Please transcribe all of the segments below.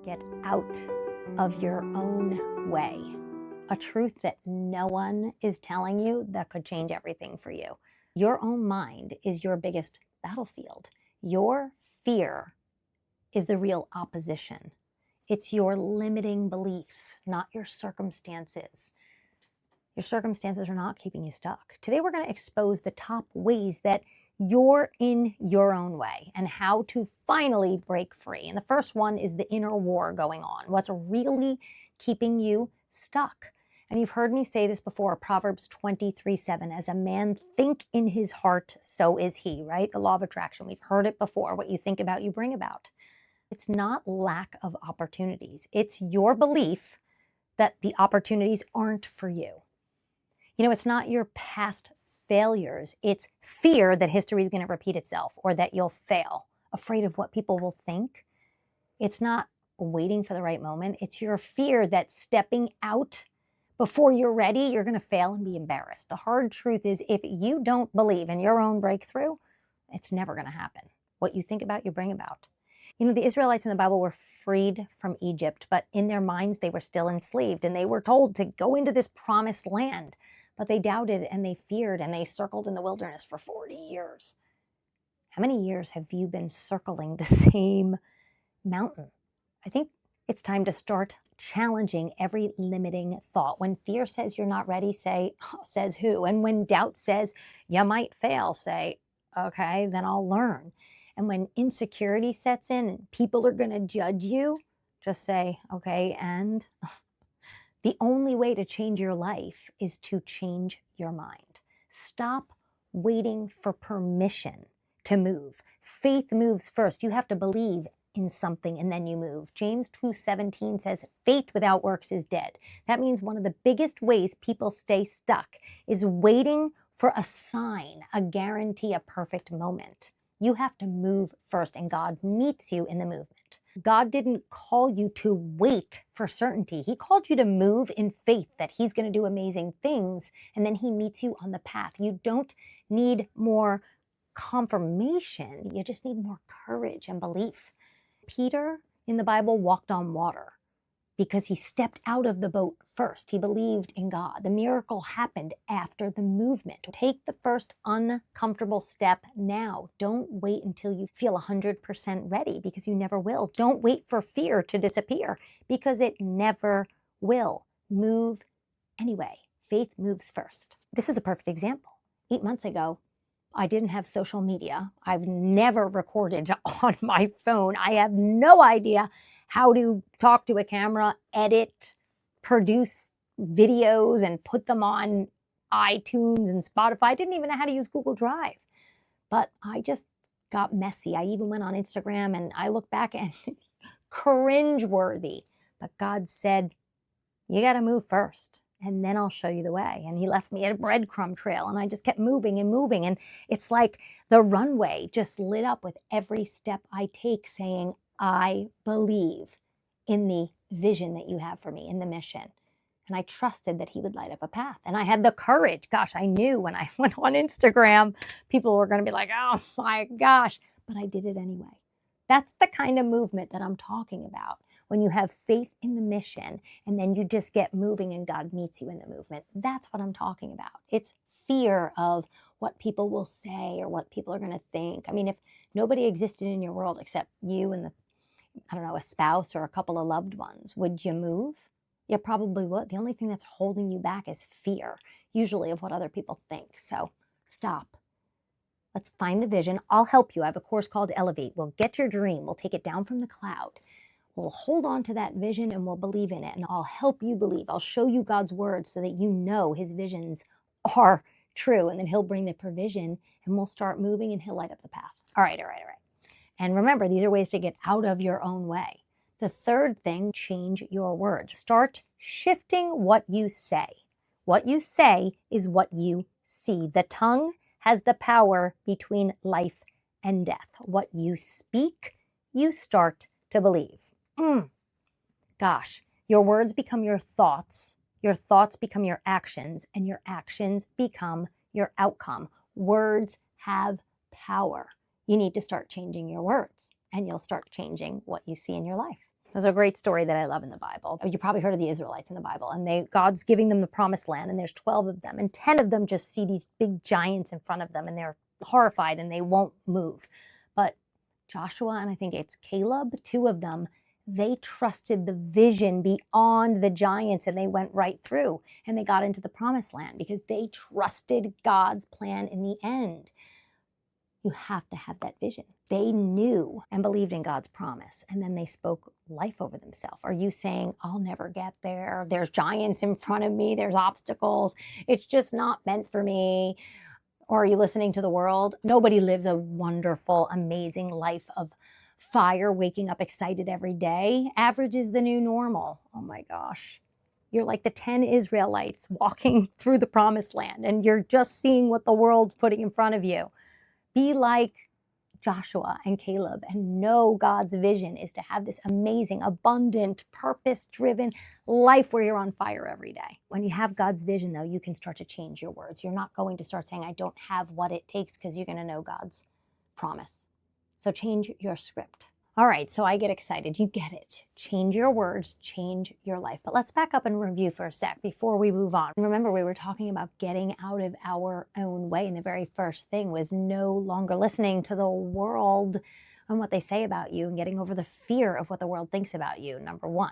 Get out of your own way. A truth that no one is telling you that could change everything for you. Your own mind is your biggest battlefield. Your fear is the real opposition. It's your limiting beliefs, not your circumstances. Your circumstances are not keeping you stuck. Today, we're going to expose the top ways that you're in your own way and how to finally break free. And the first one is the inner war going on. What's really keeping you stuck? And you've heard me say this before, Proverbs 23:7, as a man think in his heart, so is he, right? The law of attraction. We've heard it before. What you think about, you bring about. It's not lack of opportunities. It's your belief that the opportunities aren't for you. You know, it's not your past failures. It's fear that history is going to repeat itself or that you'll fail, afraid of what people will think. It's not waiting for the right moment. It's your fear that stepping out before you're ready, you're going to fail and be embarrassed. The hard truth is, if you don't believe in your own breakthrough, it's never going to happen. What you think about, you bring about. You know, the Israelites in the Bible were freed from Egypt, but in their minds, they were still enslaved, and they were told to go into this promised land. But they doubted and they feared and they circled in the wilderness for 40 years. How many years have you been circling the same mountain? I think it's time to start challenging every limiting thought. When fear says you're not ready, say, says who? And when doubt says you might fail, say, okay, then I'll learn. And when insecurity sets in and people are going to judge you, just say, okay, and the only way to change your life is to change your mind. Stop waiting for permission to move. Faith moves first. You have to believe in something and then you move. James 2:17 says, faith without works is dead. That means one of the biggest ways people stay stuck is waiting for a sign, a guarantee, a perfect moment. You have to move first, and God meets you in the movement. God didn't call you to wait for certainty. He called you to move in faith that he's going to do amazing things, and then he meets you on the path. You don't need more confirmation. You just need more courage and belief. Peter in the Bible walked on water because he stepped out of the boat first. He believed in God. The miracle happened after the movement. Take the first uncomfortable step now. Don't wait until you feel 100% ready, because you never will. Don't wait for fear to disappear, because it never will. Move anyway. Faith moves first. This is a perfect example. 8 months ago, I didn't have social media. I've never recorded on my phone. I have no idea how to talk to a camera, edit, produce videos, and put them on iTunes and Spotify. I didn't even know how to use Google Drive. But I just got messy. I even went on Instagram and I look back and cringeworthy. But God said, you got to move first, and then I'll show you the way. And he left me a breadcrumb trail, and I just kept moving and moving. And it's like the runway just lit up with every step I take, saying, I believe in the vision that you have for me, in the mission. And I trusted that he would light up a path. And I had the courage. Gosh, I knew when I went on Instagram, people were going to be like, oh my gosh. But I did it anyway. That's the kind of movement that I'm talking about. When you have faith in the mission and then you just get moving and God meets you in the movement. That's what I'm talking about. It's fear of what people will say or what people are going to think. I mean, if nobody existed in your world except you and a spouse or a couple of loved ones, would you move? You probably would. The only thing that's holding you back is fear, usually of what other people think. So stop. Let's find the vision. I'll help you. I have a course called Elevate. We'll get your dream. We'll take it down from the cloud. We'll hold on to that vision and we'll believe in it. And I'll help you believe. I'll show you God's word so that you know his visions are true. And then he'll bring the provision and we'll start moving and he'll light up the path. All right. And remember, these are ways to get out of your own way. The third thing, change your words. Start shifting what you say. What you say is what you see. The tongue has the power between life and death. What you speak, you start to believe. Gosh, your words become your thoughts become your actions, and your actions become your outcome. Words have power. You need to start changing your words, and you'll start changing what you see in your life. There's a great story that I love in the Bible. You probably heard of the Israelites in the Bible, and God's giving them the promised land, and there's 12 of them, and 10 of them just see these big giants in front of them, and they're horrified, and they won't move. But Joshua, and I think it's Caleb, 2 of them, they trusted the vision beyond the giants, and they went right through, and they got into the promised land because they trusted God's plan in the end. You have to have that vision. They knew and believed in God's promise, and then they spoke life over themselves. Are you saying, I'll never get there? There's giants in front of me. There's obstacles. It's just not meant for me. Or are you listening to the world? Nobody lives a wonderful, amazing life of fire, waking up excited every day. Average is the new normal. Oh my gosh. You're like the 10 Israelites walking through the promised land, and you're just seeing what the world's putting in front of you. Be like Joshua and Caleb and know God's vision is to have this amazing, abundant, purpose-driven life where you're on fire every day. When you have God's vision, though, you can start to change your words. You're not going to start saying, I don't have what it takes, because you're going to know God's promise. So change your script. All right, so I get excited. You get it. Change your words, change your life. But let's back up and review for a sec before we move on. Remember, we were talking about getting out of our own way, and the very first thing was no longer listening to the world and what they say about you and getting over the fear of what the world thinks about you, number 1.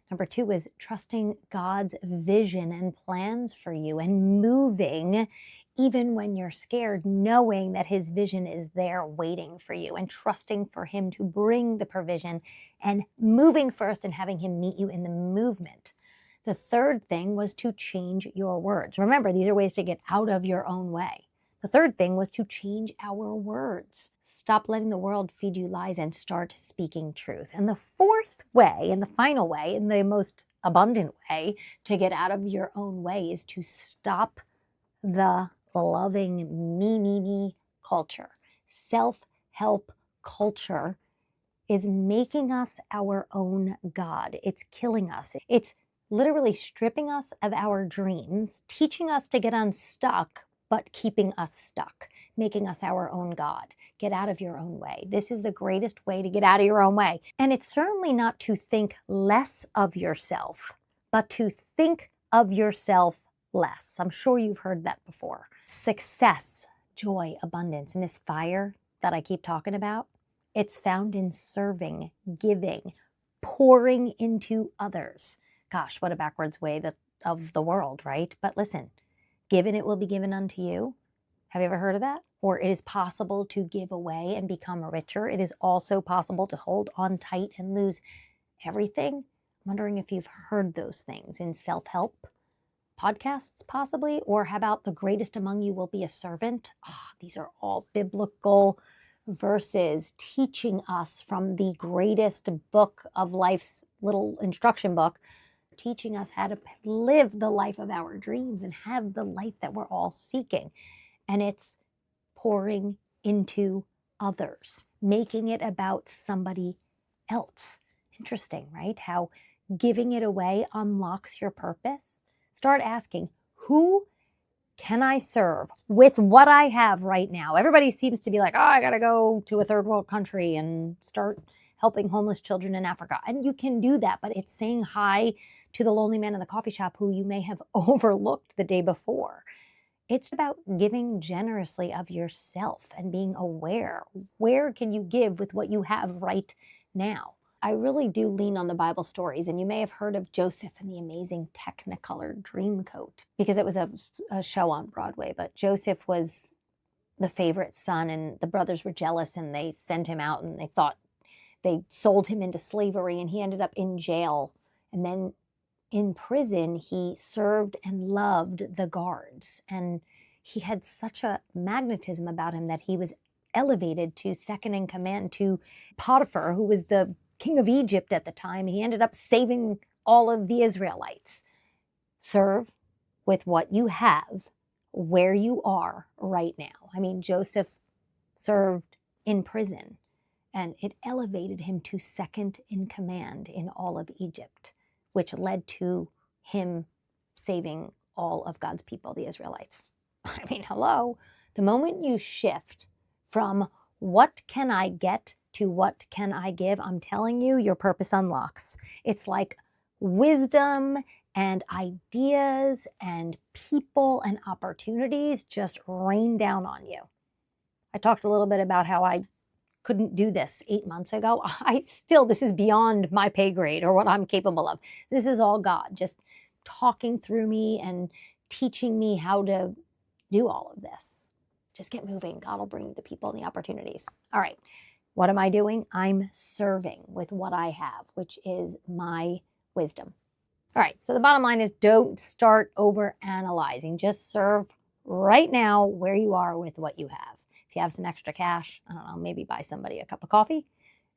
Number 2 is trusting God's vision and plans for you and moving even when you're scared, knowing that his vision is there waiting for you and trusting for him to bring the provision and moving first and having him meet you in the movement. The third thing was to change your words. Remember, these are ways to get out of your own way. The third thing was to change our words. Stop letting the world feed you lies and start speaking truth. And the fourth way, and the final way, and the most abundant way to get out of your own way is to stop the loving me culture. Self-help culture is making us our own God. It's killing us. It's literally stripping us of our dreams, teaching us to get unstuck, but keeping us stuck, making us our own God. Get out of your own way. This is the greatest way to get out of your own way. And it's certainly not to think less of yourself, but to think of yourself less. I'm sure you've heard that before. Success, joy, abundance, and this fire that I keep talking about, it's found in serving, giving, pouring into others. Gosh, what a backwards way of the world, right? But listen, given it will be given unto you. Have you ever heard of that? Or it is possible to give away and become richer. It is also possible to hold on tight and lose everything. I'm wondering if you've heard those things in self-help podcasts possibly, or how about the greatest among you will be a servant? These are all biblical verses teaching us from the greatest book of life's little instruction book, teaching us how to live the life of our dreams and have the life that we're all seeking. And it's pouring into others, making it about somebody else. Interesting, right? How giving it away unlocks your purpose. Start asking, who can I serve with what I have right now? Everybody seems to be like, I got to go to a third world country and start helping homeless children in Africa. And you can do that, but it's saying hi to the lonely man in the coffee shop who you may have overlooked the day before. It's about giving generously of yourself and being aware. Where can you give with what you have right now? I really do lean on the Bible stories, and you may have heard of Joseph and the amazing Technicolor Dreamcoat because it was a show on Broadway, but Joseph was the favorite son, and the brothers were jealous, and they sent him out, and they thought they sold him into slavery, and he ended up in jail. And then in prison, he served and loved the guards, and he had such a magnetism about him that he was elevated to second in command to Potiphar, who was the king of Egypt at the time. He ended up saving all of the Israelites. Serve with what you have where you are right now. I mean, Joseph served in prison, and it elevated him to second in command in all of Egypt, which led to him saving all of God's people, the Israelites. I mean, hello. The moment you shift from what can I get to what can I give? I'm telling you, your purpose unlocks. It's like wisdom and ideas and people and opportunities just rain down on you. I talked a little bit about how I couldn't do this 8 months ago. This is beyond my pay grade or what I'm capable of. This is all God just talking through me and teaching me how to do all of this. Just get moving. God will bring the people and the opportunities. All right. What am I doing? I'm serving with what I have, which is my wisdom. All right. So the bottom line is don't start over analyzing. Just serve right now where you are with what you have. If you have some extra cash, I don't know, maybe buy somebody a cup of coffee.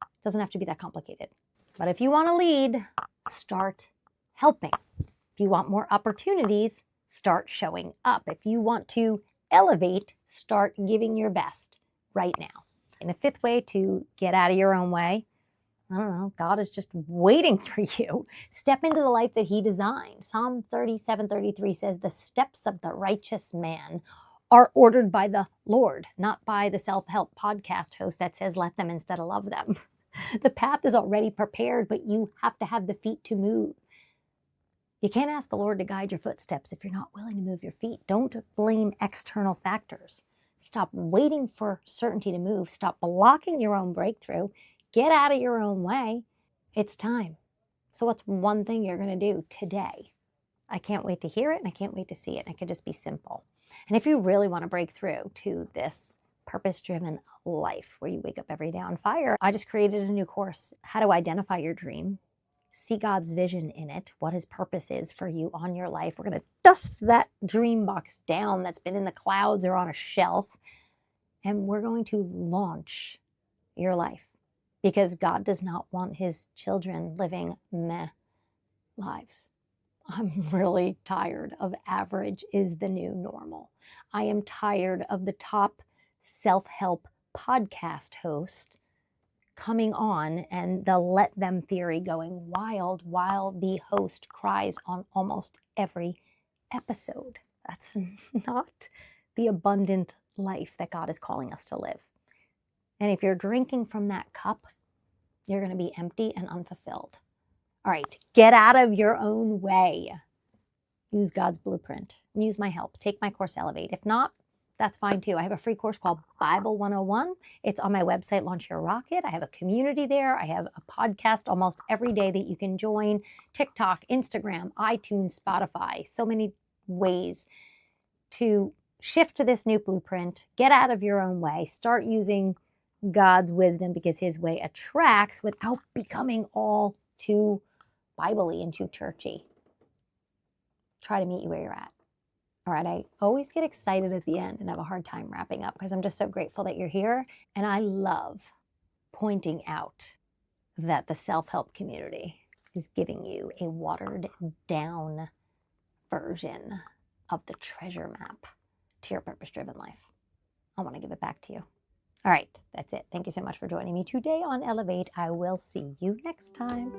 It doesn't have to be that complicated. But if you want to lead, start helping. If you want more opportunities, start showing up. If you want to elevate, start giving your best right now. And the fifth way to get out of your own way, I don't know, God is just waiting for you. Step into the life that he designed. Psalm 37:33 says, the steps of the righteous man are ordered by the Lord, not by the self-help podcast host that says let them instead of love them. The path is already prepared, but you have to have the feet to move. You can't ask the Lord to guide your footsteps if you're not willing to move your feet. Don't blame external factors. Stop waiting for certainty to move. Stop blocking your own breakthrough. Get out of your own way. It's time. So what's one thing you're going to do today? I can't wait to hear it and I can't wait to see it. And it could just be simple. And if you really want to break through to this purpose-driven life where you wake up every day on fire, I just created a new course, How to Identify Your Dream, see God's vision in it, what his purpose is for you on your life. We're going to dust that dream box down that's been in the clouds or on a shelf, and we're going to launch your life because God does not want his children living meh lives. I'm really tired of average is the new normal. I am tired of the top self-help podcast host coming on and the let them theory going wild while the host cries on almost every episode. That's not the abundant life that God is calling us to live. And if you're drinking from that cup, you're going to be empty and unfulfilled. All right, get out of your own way. Use God's blueprint. Use my help. Take my course, Elevate. If not, that's fine too. I have a free course called Bible 101. It's on my website, Launch Your Rocket. I have a community there. I have a podcast almost every day that you can join. TikTok, Instagram, iTunes, Spotify. So many ways to shift to this new blueprint. Get out of your own way. Start using God's wisdom because his way attracts without becoming all too Bible-y and too churchy. Try to meet you where you're at. All right, I always get excited at the end and have a hard time wrapping up because I'm just so grateful that you're here. And I love pointing out that the self-help community is giving you a watered down version of the treasure map to your purpose-driven life. I want to give it back to you. All right, that's it. Thank you so much for joining me today on Elevate. I will see you next time.